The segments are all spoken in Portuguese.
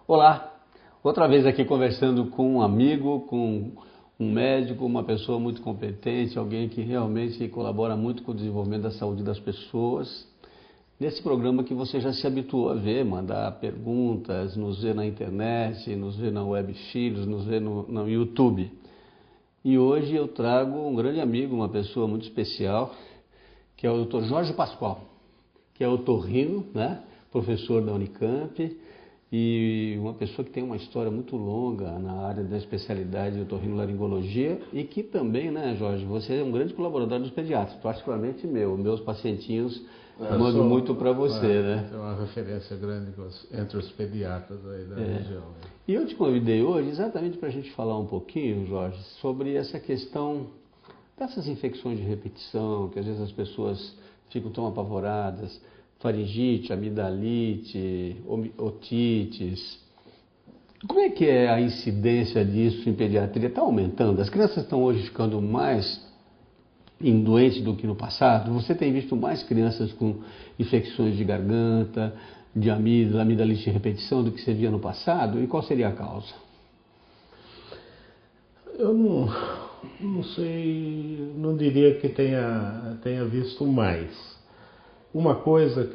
Olá, outra vez aqui conversando com um amigo, com um médico, uma pessoa muito competente, alguém que realmente colabora muito com o desenvolvimento da saúde das pessoas. Nesse programa que você já se habituou a ver, mandar perguntas, nos ver na internet, nos ver na Web Filhos, nos ver no YouTube. E hoje eu trago um grande amigo, uma pessoa muito especial, que é o Dr. Jorge Pascoal, que é otorrino, né? Professor da Unicamp, e uma pessoa que tem uma história muito longa na área da especialidade de otorrinolaringologia e que também, né, Jorge, você é um grande colaborador dos pediatras, particularmente meus pacientinhos mandam muito para você, né? É uma referência grande entre os pediatras aí da região. E eu te convidei hoje exatamente para a gente falar um pouquinho, Jorge, sobre essa questão dessas infecções de repetição, que às vezes as pessoas ficam tão apavoradas, faringite, amidalite, otites. Como é que é a incidência disso em pediatria? Está aumentando? As crianças estão hoje ficando mais doentes do que no passado? Você tem visto mais crianças com infecções de garganta, de amígdala, amidalite de repetição do que você via no passado? E qual seria a causa? Eu não sei, não diria que tenha visto mais. Uma coisa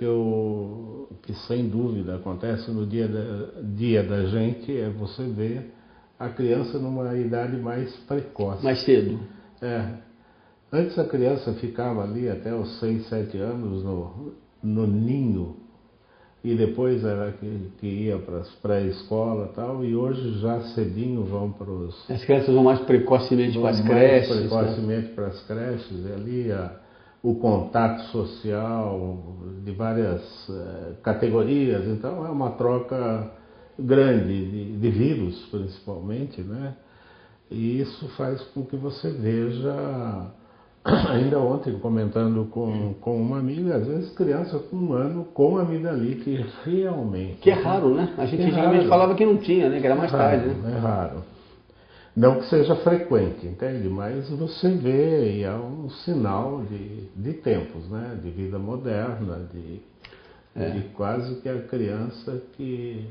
que sem dúvida acontece no dia da gente é você ver a criança numa idade mais precoce. Mais cedo. Antes a criança ficava ali até os 6, 7 anos no ninho e depois era que ia para as pré-escola e tal, e hoje já cedinho vão para os... As crianças vão mais precocemente para as creches. Mais precocemente para as creches, e ali o contato social de várias categorias, então é uma troca grande de vírus principalmente, né? E isso faz com que você veja, ainda ontem comentando com uma amiga, às vezes criança com 1 ano com amidalite realmente. Que é raro, né? A gente antigamente falava que não tinha, né? Que era mais tarde, né? É raro. Não que seja frequente, entende? Mas você vê, e é um sinal de tempos, né? De vida moderna, de quase que a criança que...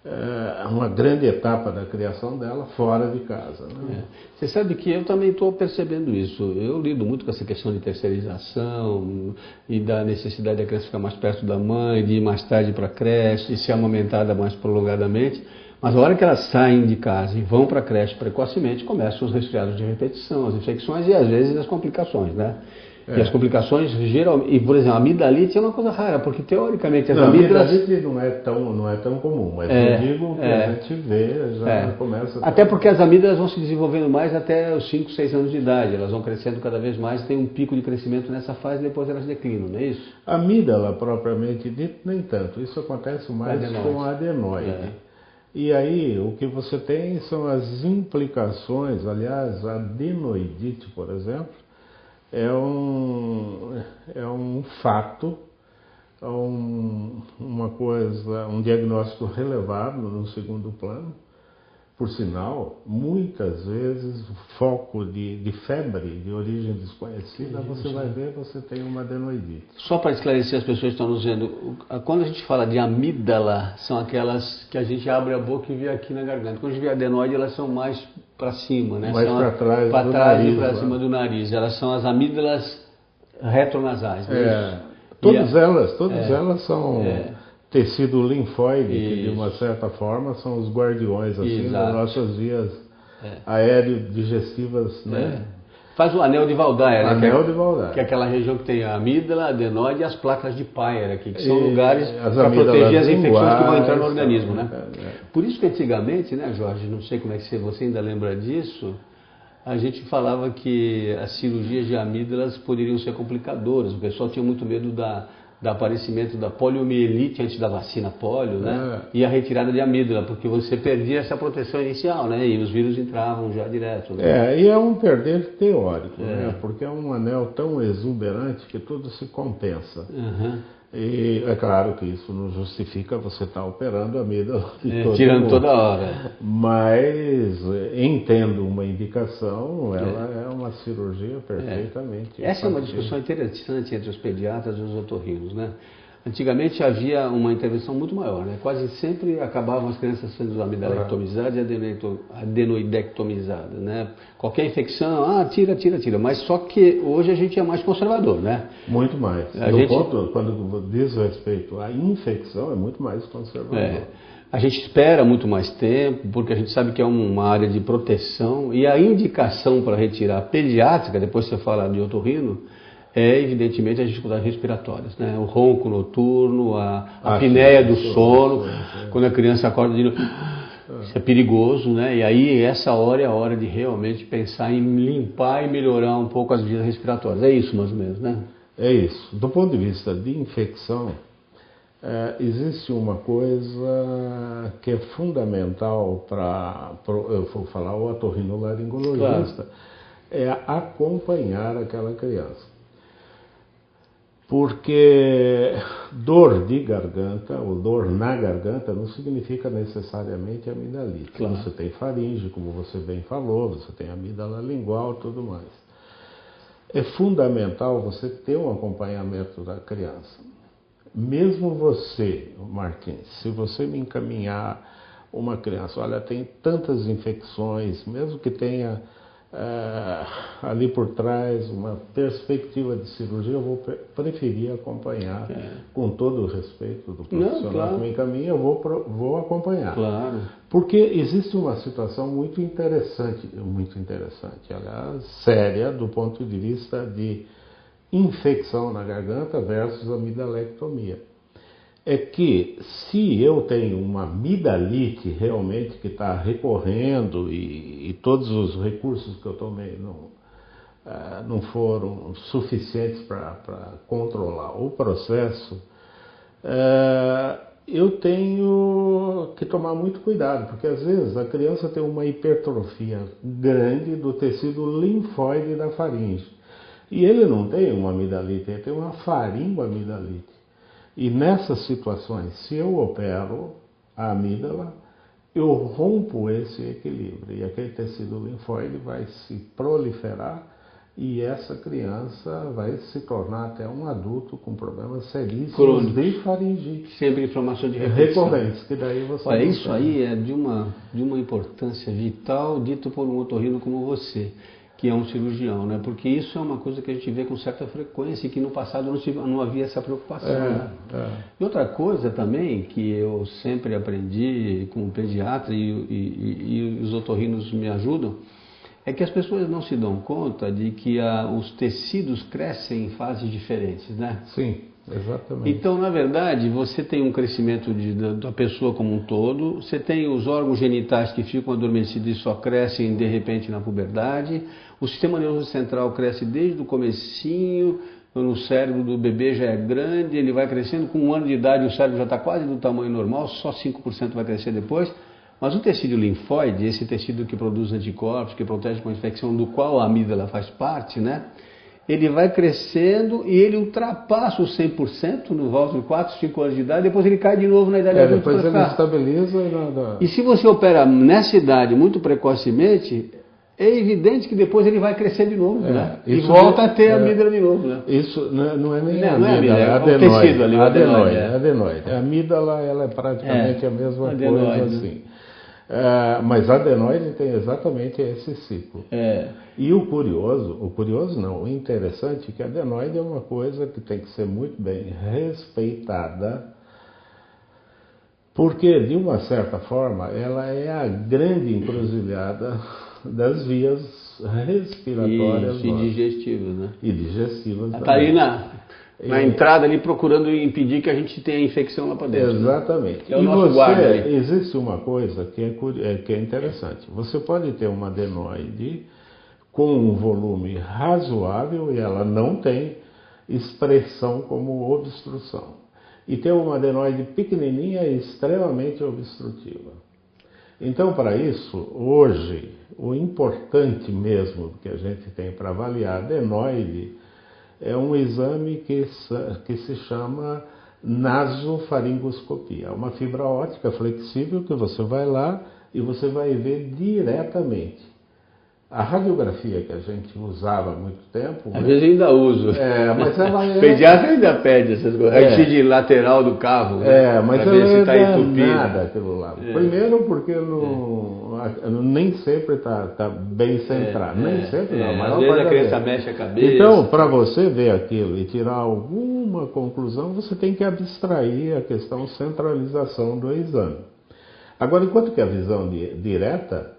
É uma grande etapa da criação dela fora de casa, né? Você sabe que eu também estou percebendo isso. Eu lido muito com essa questão de terceirização e da necessidade da criança ficar mais perto da mãe, de ir mais tarde para a creche, de ser amamentada mais prolongadamente. Mas a hora que elas saem de casa e vão para a creche precocemente, começam os resfriados de repetição, as infecções e às vezes as complicações, né? E as complicações geralmente, e por exemplo, a amidalite é uma coisa rara, porque teoricamente as amígdalas... A amidalite não é tão comum, mas eu digo que a gente vê, já começa... Até porque as amígdalas vão se desenvolvendo mais até os 5, 6 anos de idade, elas vão crescendo cada vez mais, tem um pico de crescimento nessa fase e depois elas declinam, não é isso? A amígdala propriamente dito, nem tanto, isso acontece mais com a adenoide. E aí, o que você tem são as implicações, aliás, a adenoidite, por exemplo, é um fato, uma coisa, um diagnóstico relevado no segundo plano. Por sinal, muitas vezes o foco de febre de origem desconhecida, você vai ver, você tem uma adenoidite. Só para esclarecer as pessoas que estão nos vendo, quando a gente fala de amígdala, são aquelas que a gente abre a boca e vê aqui na garganta. Quando a gente vê adenoide, elas são mais para cima, né? Mais para trás do nariz, e para cima do nariz. Elas são as amígdalas retronasais, né? Todas elas são... tecido linfóide, que de uma certa forma são os guardiões assim, das nossas vias aéreo-digestivas, né? Faz o anel de Waldeyer, né? Anel de Waldeyer. Que é aquela região que tem a amígdala, a adenoide e as placas de Peyer aqui, que são lugares para proteger proteger as infecções que vão entrar no organismo, né? É. Por isso que antigamente, né, Jorge, não sei como é que você ainda lembra disso, a gente falava que as cirurgias de amígdalas poderiam ser complicadoras, o pessoal tinha muito medo do aparecimento da poliomielite antes da vacina polio, né? E a retirada de amígdala, porque você perdia essa proteção inicial, né? E os vírus entravam já direto, né? E é um perder teórico, né? Porque é um anel tão exuberante que tudo se compensa. E é claro que isso não justifica você estar operando a amígdala de todo tirando mundo. toda hora. Mas, entendo uma indicação, ela é uma cirurgia perfeitamente... Essa é uma discussão interessante entre os pediatras e os otorrinos, né? Antigamente havia uma intervenção muito maior, né? Quase sempre acabavam as crianças sendo amidalectomizadas e adenoidectomizadas, né? Qualquer infecção, tira. Mas só que hoje a gente é mais conservador, né? Muito mais. Quando diz respeito à infecção, é muito mais conservador. A gente espera muito mais tempo, porque a gente sabe que é uma área de proteção, e a indicação para retirar pediátrica, depois você fala de otorrino, é evidentemente as dificuldades respiratórias, né? O ronco noturno, a apneia do sono, quando a criança acorda de novo, isso é perigoso, né? E aí essa hora é a hora de realmente pensar em limpar e melhorar um pouco as vias respiratórias. É isso mais ou menos, né? É isso. Do ponto de vista de infecção, existe uma coisa que é fundamental eu vou falar o otorrinolaringologista, claro. É acompanhar aquela criança. Porque dor de garganta ou dor na garganta não significa necessariamente amidalite. Claro. Você tem faringe, como você bem falou, você tem amígdala lingual e tudo mais. É fundamental você ter um acompanhamento da criança. Mesmo você, Martins, se você me encaminhar uma criança, olha, tem tantas infecções, mesmo que tenha ali por trás uma perspectiva de cirurgia, eu vou preferir acompanhar, com todo o respeito do profissional que me encaminha, eu vou acompanhar. Claro. Porque existe uma situação muito interessante, aliás, séria, do ponto de vista de infecção na garganta versus amidalectomia. É que se eu tenho uma amidalite realmente que está recorrendo e todos os recursos que eu tomei não foram suficientes para controlar o processo, eu tenho que tomar muito cuidado, porque às vezes a criança tem uma hipertrofia grande do tecido linfóide da faringe. E ele não tem uma amidalite, ele tem uma faringoamidalite. E nessas situações, se eu opero a amígdala, eu rompo esse equilíbrio. E aquele tecido linfóide vai se proliferar e essa criança vai se tornar até um adulto com problemas seríssimos de faringite. Sempre inflamação de repetição. Recorrentes, que daí você... Olha, isso aí é de uma importância vital, dito por um otorrino como você, que é um cirurgião, né? Porque isso é uma coisa que a gente vê com certa frequência e que no passado não havia essa preocupação. Né? E outra coisa também que eu sempre aprendi como pediatra e os otorrinos me ajudam, é que as pessoas não se dão conta de que os tecidos crescem em fases diferentes, né? Sim, exatamente. Então, na verdade, você tem um crescimento da pessoa como um todo, você tem os órgãos genitais que ficam adormecidos e só crescem de repente na puberdade, o sistema nervoso central cresce desde o comecinho, no cérebro do bebê já é grande, ele vai crescendo, com 1 ano de idade o cérebro já está quase do tamanho normal, só 5% vai crescer depois. Mas o tecido linfóide, esse tecido que produz anticorpos, que protege com a infecção, do qual a amígdala faz parte, né? Ele vai crescendo e ele ultrapassa os 100% no volta de 4, 5 anos de idade, depois ele cai de novo na idade adulta. Depois ele estabiliza e se você opera nessa idade muito precocemente, é evidente que depois ele vai crescer de novo, né? E volta a ter a amígdala de novo, né? Isso não é nem a amígdala, é o tecido ali, adenoide. A amígdala ela é praticamente a mesma coisa assim. Mas a adenoide tem exatamente esse ciclo. E o interessante é que a adenoide é uma coisa que tem que ser muito bem respeitada, porque de uma certa forma ela é a grande encruzilhada das vias respiratórias e digestivas, né? E digestivas. Está aí na entrada ali procurando impedir que a gente tenha infecção lá para dentro. Exatamente. Né? É o nosso guarda ali. Existe uma coisa que é interessante. Você pode ter uma adenoide com um volume razoável e ela não tem expressão como obstrução. E ter uma adenoide pequenininha e extremamente obstrutiva. Então, para isso, hoje, o importante mesmo que a gente tem para avaliar a adenoide é um exame que se chama nasofaringoscopia. É uma fibra óptica flexível que você vai lá e você vai ver diretamente A radiografia que a gente usava há muito tempo... Às vezes ainda uso. Mas ela O pediatra ainda pede essas coisas. Raio-x de lateral do carro. Mas pra ela ver se está entupido. nada aquilo lá. Primeiro porque nem sempre está bem centrado. Nem sempre não. Às vezes a criança mexe a cabeça. Então, para você ver aquilo e tirar alguma conclusão, você tem que abstrair a questão centralização do exame. Agora, enquanto que a visão direta...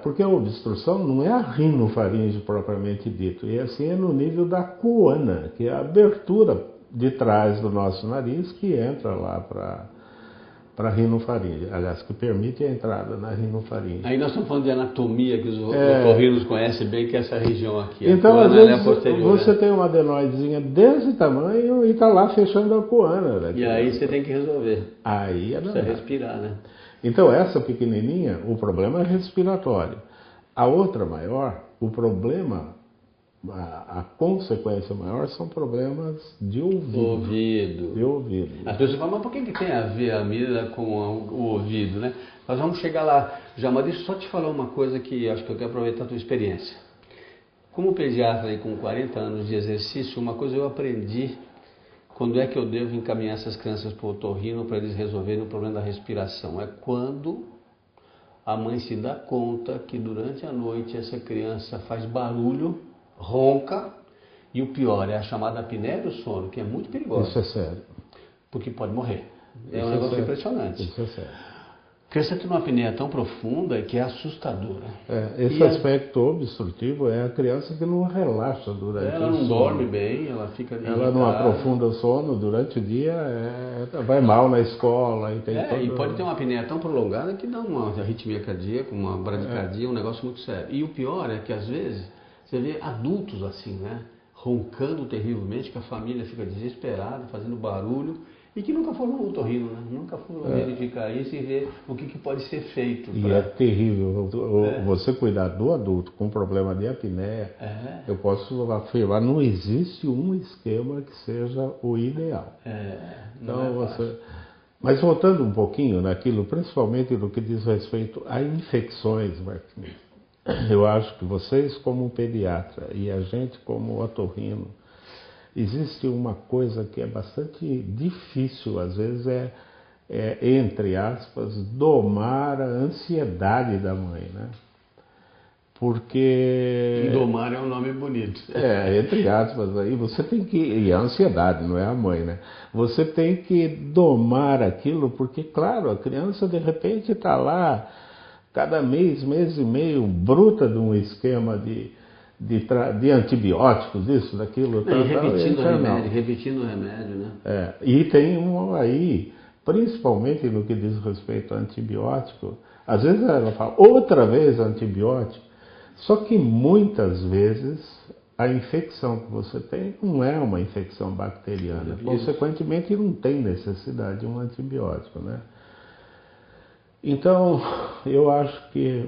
porque a obstrução não é a rinofaringe propriamente dito, e assim é no nível da coana, que é a abertura de trás do nosso nariz que entra lá para a rinofaringe, aliás, que permite a entrada na rinofaringe. Aí nós estamos falando de anatomia, que os otorrinos conhecem bem, que é essa região aqui. Então, às vezes, você tem uma adenoidezinha desse tamanho e está lá fechando a coana. E aí você tem que resolver. Aí precisa respirar, né? Então, essa pequenininha, o problema é respiratório. A outra maior, o problema, a consequência maior são problemas de ouvido. De ouvido. As pessoas falam, mas por que tem a ver a amígdala com o ouvido, né? Nós vamos chegar lá. Já, mas deixa eu só te falar uma coisa que acho que eu quero aproveitar a tua experiência. Como pediatra aí com 40 anos de exercício, uma coisa eu aprendi. Quando é que eu devo encaminhar essas crianças para o otorrino para eles resolverem o problema da respiração? É quando a mãe se dá conta que durante a noite essa criança faz barulho, ronca, e o pior é a chamada apneia do sono, que é muito perigosa. Isso é sério. Porque pode morrer. É um negócio impressionante. Isso é sério. A criança tem uma apneia tão profunda que é assustadora. Esse aspecto obstrutivo é a criança que não relaxa durante o sono. Ela não dorme bem, ela fica irritada. Ela não aprofunda o sono durante o dia, vai mal na escola. E pode ter uma apneia tão prolongada que dá uma arritmia cardíaca, uma bradicardia, um negócio muito sério. E o pior é que às vezes você vê adultos assim, né? Roncando terrivelmente, que a família fica desesperada, fazendo barulho. E que nunca foram no otorrino, né? Nunca foram verificar isso e ver o que pode ser feito. E é terrível. Você cuidar do adulto com problema de apneia, eu posso afirmar, não existe um esquema que seja o ideal. Então, mas voltando um pouquinho naquilo, principalmente no que diz respeito a infecções, Martins, eu acho que vocês como pediatra e a gente como otorrino, existe uma coisa que é bastante difícil, às vezes entre aspas, domar a ansiedade da mãe, né? Porque... Domar é um nome bonito. Entre aspas, aí você tem que... E a ansiedade, não é a mãe, né? Você tem que domar aquilo, porque, claro, a criança de repente está lá, cada mês e meio, bruta de um esquema de antibióticos, isso, daquilo, repetindo o remédio, né? E tem aí, principalmente no que diz respeito a antibiótico, às vezes ela fala, outra vez antibiótico, só que muitas vezes a infecção que você tem não é uma infecção bacteriana, consequentemente não tem necessidade de um antibiótico, né? Então, eu acho que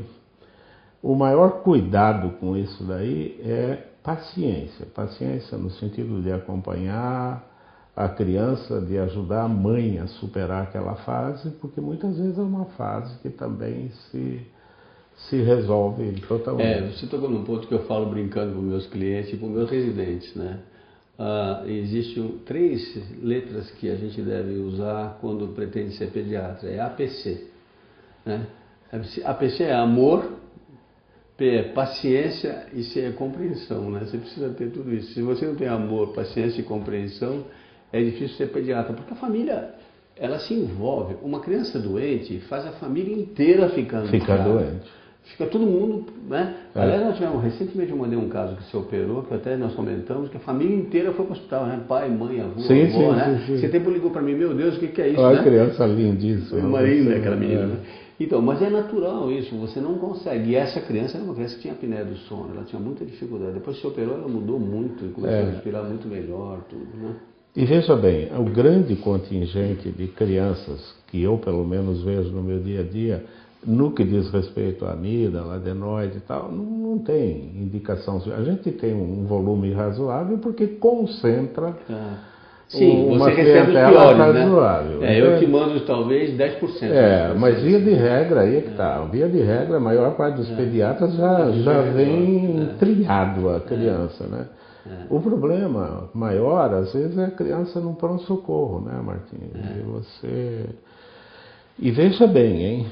o maior cuidado com isso daí é paciência. Paciência no sentido de acompanhar a criança, de ajudar a mãe a superar aquela fase, porque muitas vezes é uma fase que também se resolve totalmente. Você tocou num ponto que eu falo brincando com meus clientes e com meus residentes, né? Existem 3 letras que a gente deve usar quando pretende ser pediatra. É APC, né? APC é amor, P é paciência e C é compreensão, né? Você precisa ter tudo isso. Se você não tem amor, paciência e compreensão, é difícil ser pediatra, porque a família, ela se envolve. Uma criança doente faz a família inteira ficando doente. Fica todo mundo, né? Aliás, nós tivemos, recentemente eu mandei um caso que se operou, que até nós comentamos, que a família inteira foi para o hospital, né? Pai, mãe, avô, avó, né? Sim. Esse tempo ligou para mim, meu Deus, o que é isso, né? A criança lindíssima. Uma linda aquela menina, né? Então, mas é natural isso, você não consegue. E essa criança era uma criança que tinha apneia do sono, ela tinha muita dificuldade. Depois que se operou, ela mudou muito, começou a respirar muito melhor, tudo, né? E veja bem, o grande contingente de crianças que eu pelo menos vejo no meu dia a dia, no que diz respeito à amígdala, adenoide e tal, não tem indicação. A gente tem um volume razoável porque concentra Sim, uma você recebe os clientela piores, razoável. né? Eu te mando talvez 10%. Mas via de regra, aí é que tá. Via de regra, a maior parte dos pediatras já vem trilhado a criança, né? O problema maior, às vezes, é a criança no pronto-socorro, né, Martinho? E veja bem, hein?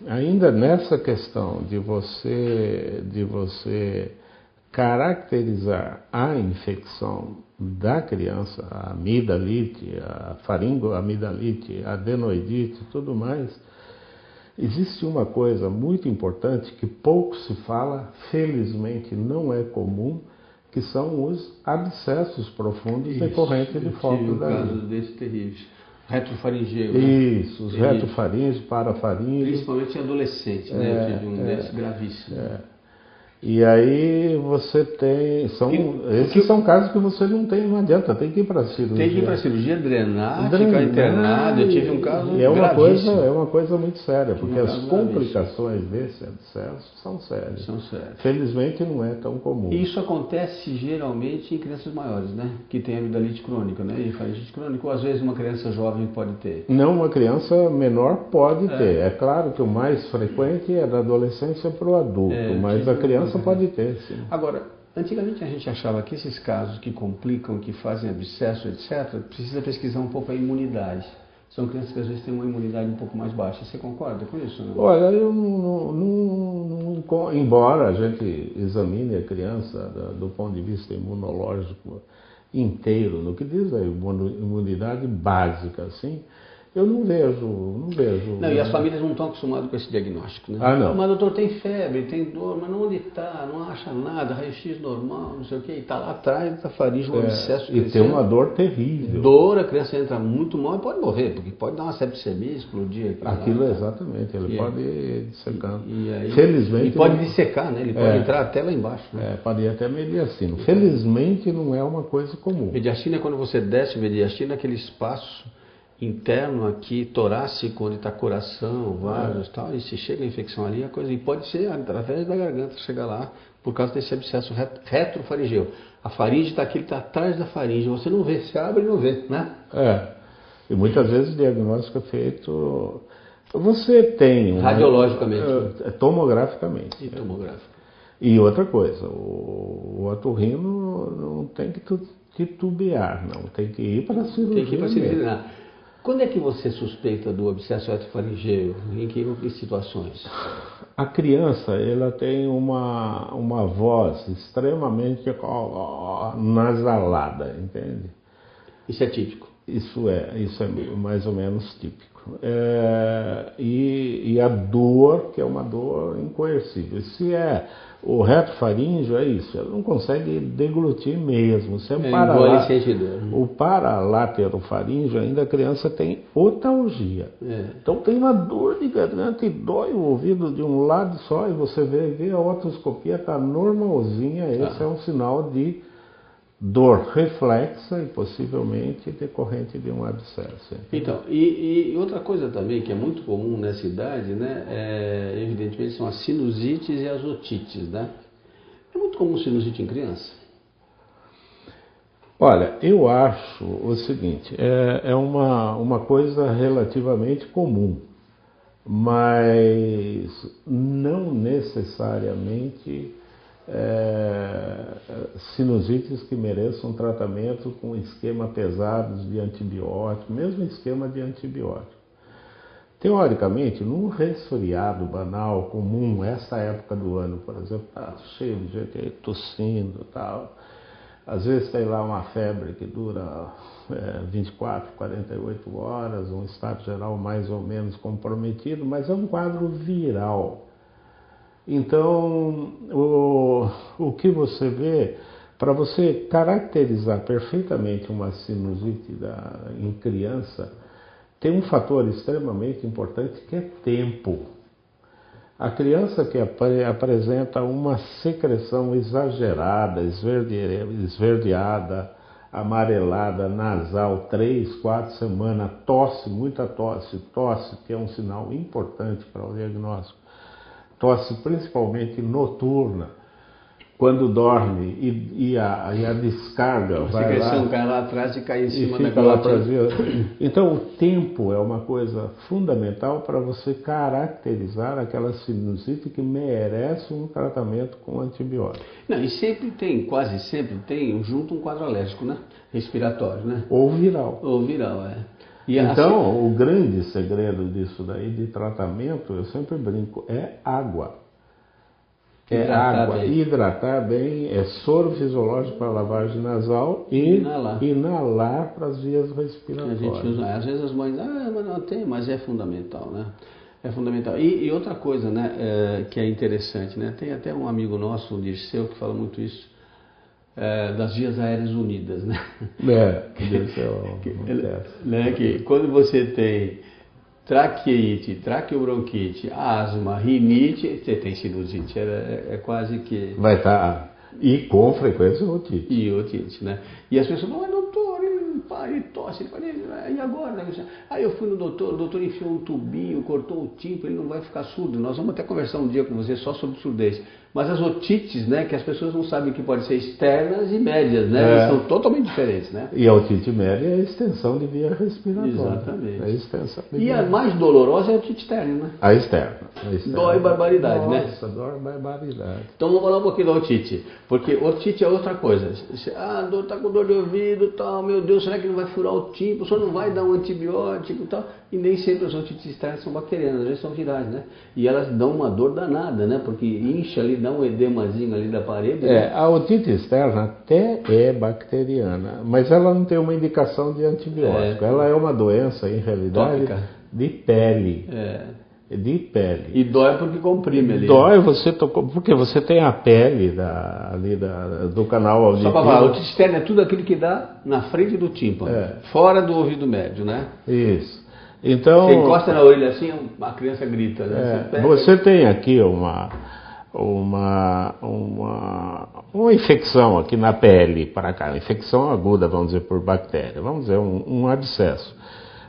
Ainda nessa questão de você caracterizar a infecção da criança, a amidalite, a faringoamidalite, a adenoidite e tudo mais, existe uma coisa muito importante que pouco se fala, felizmente não é comum, que são os abscessos profundos decorrentes de foco da caso língua. desse terrível. Retrofaringeu, né? Isso, os retrofaríngeos, parafaríngeos. Principalmente em adolescente, né? Eu tive um desse gravíssimo. E aí você tem. Esses são casos que você não adianta, tem que ir para a cirurgia. Tem que ir para a cirurgia, drenar, ficar internado. Eu tive um caso e é gravíssimo. uma coisa muito séria, porque as complicações desse abscesso são sérias. Felizmente não é tão comum. E isso acontece geralmente em crianças maiores, né? Que tem amidalite crônica, né? E faringite crônica, ou às vezes uma criança jovem pode ter. Não, uma criança menor pode ter. É claro que o mais frequente é da adolescência para o adulto, mas a criança pode ter, sim. Agora, antigamente a gente achava que esses casos que complicam, que fazem abscesso, etc., precisa pesquisar um pouco a imunidade. São crianças que às vezes têm uma imunidade um pouco mais baixa. Você concorda com isso? Não? Olha, eu embora a gente examine a criança do ponto de vista imunológico inteiro, no que diz a imunidade básica, assim, eu não vejo. Não, e as famílias não estão acostumadas com esse diagnóstico, né? Ah, não. Mas doutor, tem febre, tem dor, mas onde está? Não acha nada, raio-x normal, não sei o quê. E está lá atrás da faringe, um abscesso. E tem uma dor terrível. Dor, a criança entra muito mal e pode morrer, porque pode dar uma septicemia, explodir. Aquilo é exatamente, ele pode ir dissecando. Felizmente. E pode dissecar, né? Ele pode entrar até lá embaixo. Né? Pode ir até mediastino. Felizmente não é uma coisa comum. Mediastina é quando você desce, mediastina é aquele espaço interno aqui, torácico, onde está coração, vasos e tal, e se chega a infecção ali, a coisa, e pode ser através da garganta chegar lá, por causa desse abscesso retrofaringeu. A faringe está aqui, ele está atrás da faringe, você não vê, se abre e não vê, né? E muitas vezes o diagnóstico é feito, você tem... Radiologicamente. Tomograficamente. E tomográfico. E outra coisa, o otorrino não tem que titubear, não, tem que ir para a cirurgia. Tem que ir para a cirurgia. Quando é que você suspeita do abscesso retrofaringeu? Em que situações? A criança, ela tem uma voz extremamente nasalada, entende? Isso é típico? Isso é mais ou menos típico. E a dor, que é uma dor incoercível. Se é o retrofaríngeo, é isso, ela não consegue deglutir mesmo. Se o paralaterofaríngeo, ainda a criança tem otalgia. Então tem uma dor de garganta e dói o ouvido de um lado só, e você vê a otoscopia está normalzinha, esse é um sinal de dor reflexa e possivelmente decorrente de um abscesso. Então, e outra coisa também que é muito comum nessa idade, né, evidentemente são as sinusites e as otites, né? É muito comum sinusite em criança? Olha, eu acho o seguinte, é uma coisa relativamente comum, mas não necessariamente sinusites que mereçam tratamento com esquema pesados de antibiótico, mesmo esquema de antibiótico. Teoricamente, num resfriado banal, comum, essa época do ano, por exemplo, está cheio de gente aí tossindo e tal. Às vezes tem lá uma febre que dura 24, 48 horas, um estado geral mais ou menos comprometido, mas é um quadro viral. Então, o que você vê, para você caracterizar perfeitamente uma sinusite em criança, tem um fator extremamente importante que é tempo. A criança que apresenta uma secreção exagerada, esverdeada, amarelada, nasal, 3, 4 semanas, tosse, muita tosse, que é um sinal importante para o diagnóstico, tosse principalmente noturna, quando dorme e a descarga Você vai crescer lá um cara lá atrás e cair em e cima fica da lá glote. Então o tempo é uma coisa fundamental para você caracterizar aquela sinusite que merece um tratamento com antibiótico. Não, e sempre tem, quase sempre tem, junto um quadro alérgico, né? Respiratório, né? Ou viral. Ou viral, é. E Então, assim, o grande segredo disso daí, de tratamento, eu sempre brinco, é água. É hidratar água. bem. Hidratar bem, é soro fisiológico para lavagem nasal e inalar para as vias a respiratórias. gente usa, às vezes as mães, mas não tem, mas é fundamental, né? É fundamental. E outra coisa, né, que é interessante, né? Tem até um amigo nosso, o Dirceu, que fala muito isso, das vias aéreas unidas, né? Que quando você tem traqueite, traqueobronquite, asma, rinite, você tem sinusite, é quase que... Vai estar, e com frequência otite. E otite, né? E as pessoas falam, mas doutor, ele tosse, e agora? Aí eu fui no doutor, o doutor enfiou um tubinho, cortou o tímpano, ele não vai ficar surdo. Nós vamos até conversar um dia com você só sobre surdez. Mas as otites, né, que as pessoas não sabem que podem ser externas e médias, né? São totalmente diferentes, né? E a otite média é a extensão de via respiratória. Exatamente. É a extensão de E a mais dolorosa é a otite externa, né? A externa. Dói barbaridade, né? Nossa, dói barbaridade. Então vamos falar um pouquinho da otite, porque otite é outra coisa. Tá com dor de ouvido, tal, meu Deus, será que não vai furar o tímpano? O senhor não vai dar um antibiótico e tal? E nem sempre as otites externas são bacterianas, às vezes são virais, né? E elas dão uma dor danada, né? Porque incha ali, dá um edemazinho ali da parede. Né? A otite externa até é bacteriana, mas ela não tem uma indicação de antibiótico. Ela é uma doença, em realidade, tópica. De pele. De pele. E dói porque comprime ali. Dói, você tocou, porque você tem a pele do canal auditivo. Só para falar, a otite externa é tudo aquilo que dá na frente do tímpano, fora do ouvido médio, né? Isso. Então, você encosta na orelha assim, a criança grita. Né? Você tem aqui uma infecção aqui na pele, para cá, infecção aguda, vamos dizer, por bactéria, vamos dizer, um abscesso.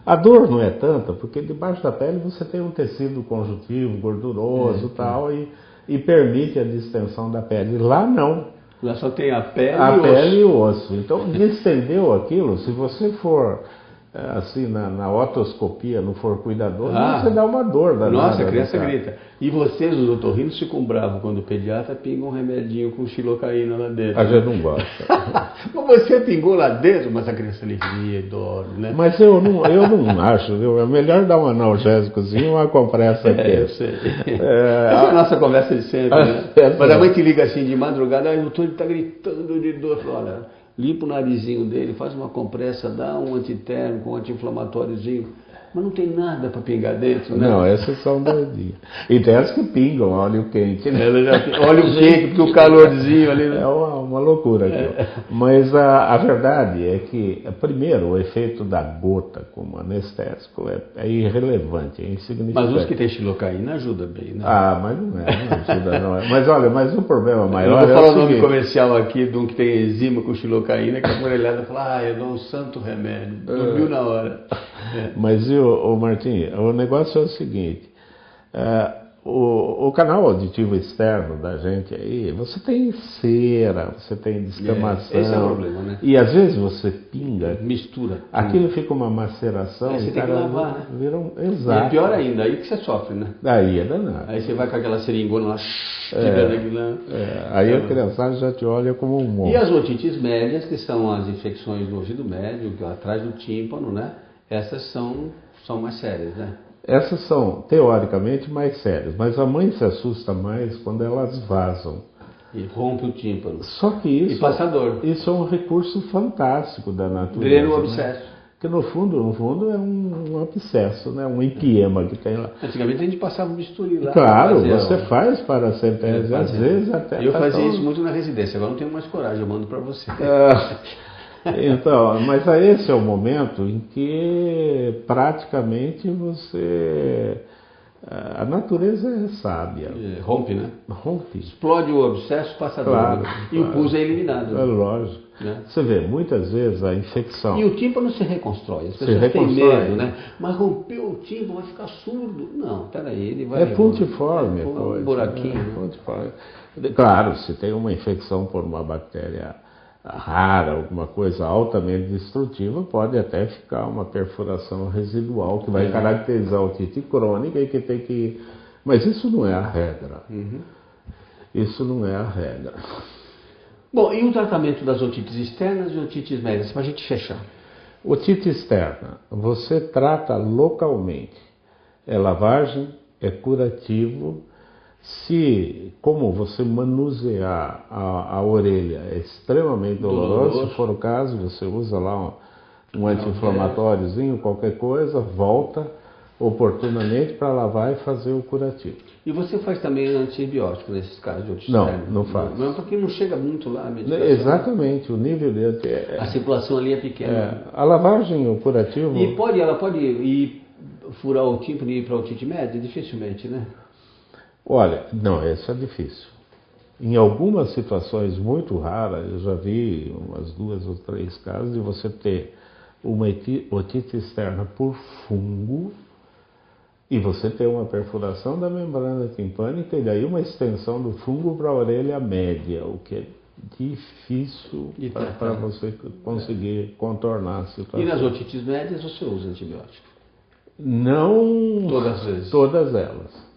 A dor não é tanta, porque debaixo da pele você tem um tecido conjuntivo, gorduroso tal, e permite a distensão da pele. Lá não. Lá só tem a pele e o osso. Então, distendeu aquilo, se você for assim, na otoscopia, não for cuidadoso, você dá uma dor danada. Nossa, a criança grita. E vocês, os otorrinos, ficam bravos quando o pediatra pinga um remedinho com xilocaína lá dentro. A gente não gosta. Mas você pingou lá dentro, mas a criança alivia e dorme, né? Mas eu não acho, viu? É melhor dar um analgésicozinho e uma compressa aqui. Eu sei. Essa é a nossa conversa de sempre, né? Mas a mãe te liga assim de madrugada, aí o doutor está gritando de dor. Fala, olha, limpa o narizinho dele, faz uma compressa, dá um antitérmico, um anti-inflamatóriozinho. Mas não tem nada para pingar dentro, né? Não, essas são doidinhas. E tem as que pingam óleo quente, né? Óleo quente, porque o calorzinho ali... Né? É uma loucura aqui. Mas a verdade é que, primeiro, o efeito da gota como anestésico é irrelevante, é insignificante. Mas os que tem xilocaína ajuda bem, né? Mas não ajuda não. Mas olha, o problema maior eu vou falar o nome comercial aqui de um que tem enzima com xilocaína, que a mulherada fala, eu dou um santo remédio, dormiu na hora. Mas Martim, o negócio é o seguinte, o canal auditivo externo da gente aí, você tem cera, você tem descamação, esse é o problema, né? E às vezes você pinga, mistura, aquilo fica uma maceração, você tem que lavar, né? Exato. E é pior ainda, aí que você sofre, né? Aí é danado. Aí você vai com aquela seringona lá, tirando aquilo lá. Aí a criançada já te olha como um monstro. E as otites médias, que são as infecções do ouvido médio, que é atrás do tímpano, né? Essas são mais sérias, né? Essas são, teoricamente, mais sérias, mas a mãe se assusta mais quando elas vazam. E rompe o tímpano. Só que isso é um recurso fantástico da natureza. Drena o abscesso. Né? Que no fundo é um abscesso, né? Um empiema que tem lá. Antigamente a gente passava um bisturi lá. Claro, você faz para a centese, às vezes até... Eu fazia isso muito na residência, agora não tenho mais coragem, eu mando para você. Então, mas esse é o momento em que praticamente você A natureza é sábia. Rompe, né? Rompe. Explode o abscesso, passa a Claro, droga. E o pus é eliminado. É lógico. Né? Você vê, muitas vezes a infecção... E o tímpano se reconstrói. As pessoas têm medo, né? Mas rompeu o tímpano, vai ficar surdo. Não, peraí, ele vai... É pontiforme. Um buraquinho. Né? Pontiforme. Claro, se tem uma infecção por uma bactéria rara, alguma coisa altamente destrutiva, pode até ficar uma perfuração residual que vai caracterizar a otite crônica e que tem que... Mas isso não é a regra. Isso não é a regra. Bom, e o tratamento das otites externas e otites médias, para a gente fechar? Otite externa, você trata localmente. É lavagem, é curativo. Se, como você manusear a orelha é extremamente doloroso, se for o caso, você usa lá um anti-inflamatóriozinho, qualquer coisa, volta oportunamente para lavar e fazer o curativo. E você faz também antibiótico nesses casos de otite Não, externa? não faz. Não, porque não chega muito lá a medicação. Exatamente, o nível dele A circulação ali é pequena. a lavagem, o curativo... E ela pode ir furar o tímpano e ir para a otite média? Dificilmente, né? Olha, não, isso é difícil. Em algumas situações muito raras, eu já vi umas 2 ou 3 casos de você ter uma otite externa por fungo e você ter uma perfuração da membrana timpânica e daí uma extensão do fungo para a orelha média, o que é difícil para você conseguir contornar a situação. E nas otites médias você usa antibiótico? Não todas as vezes. Todas elas.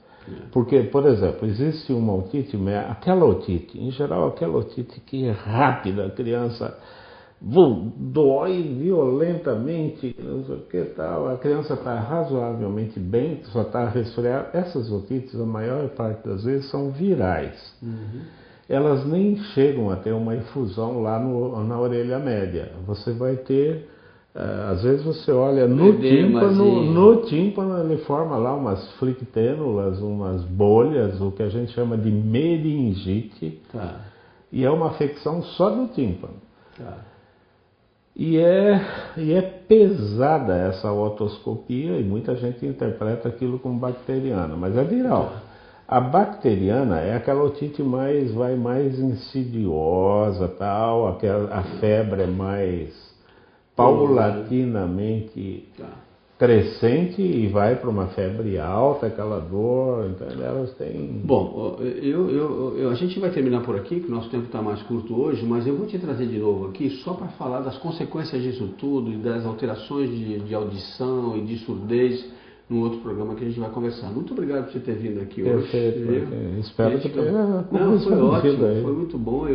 Porque, por exemplo, existe uma otite, aquela otite, em geral aquela otite que é rápida, a criança dói violentamente, não sei o que tal, a criança está razoavelmente bem, só está resfriada. Essas otites, a maior parte das vezes, são virais. Elas nem chegam a ter uma infusão lá na orelha média. Você vai ter... às vezes você olha no tímpano ele forma lá umas flictênulas, umas bolhas, o que a gente chama de meningite, e é uma afecção só do tímpano. E é pesada essa otoscopia e muita gente interpreta aquilo como bacteriana, mas é viral. A bacteriana é aquela otite mais insidiosa, tal, a febre é mais paulatinamente crescente e vai para uma febre alta, aquela dor, então elas têm... Bom, a gente vai terminar por aqui, que o nosso tempo está mais curto hoje, mas eu vou te trazer de novo aqui só para falar das consequências disso tudo e das alterações de audição e de surdez num outro programa que a gente vai conversar. Muito obrigado por você ter vindo aqui hoje. Perfeito, espero que tenha... Não, foi ótimo, foi muito bom.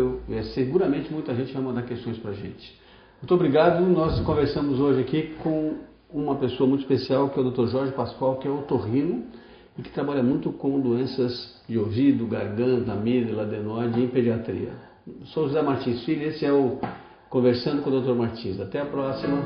Seguramente muita gente vai mandar questões para a gente. Muito obrigado. Nós conversamos hoje aqui com uma pessoa muito especial, que é o Dr. Jorge Pascoal, que é otorrino e que trabalha muito com doenças de ouvido, garganta, amígdala, adenoide e em pediatria. Sou José Martins Filho, esse é o Conversando com o Dr. Martins. Até a próxima.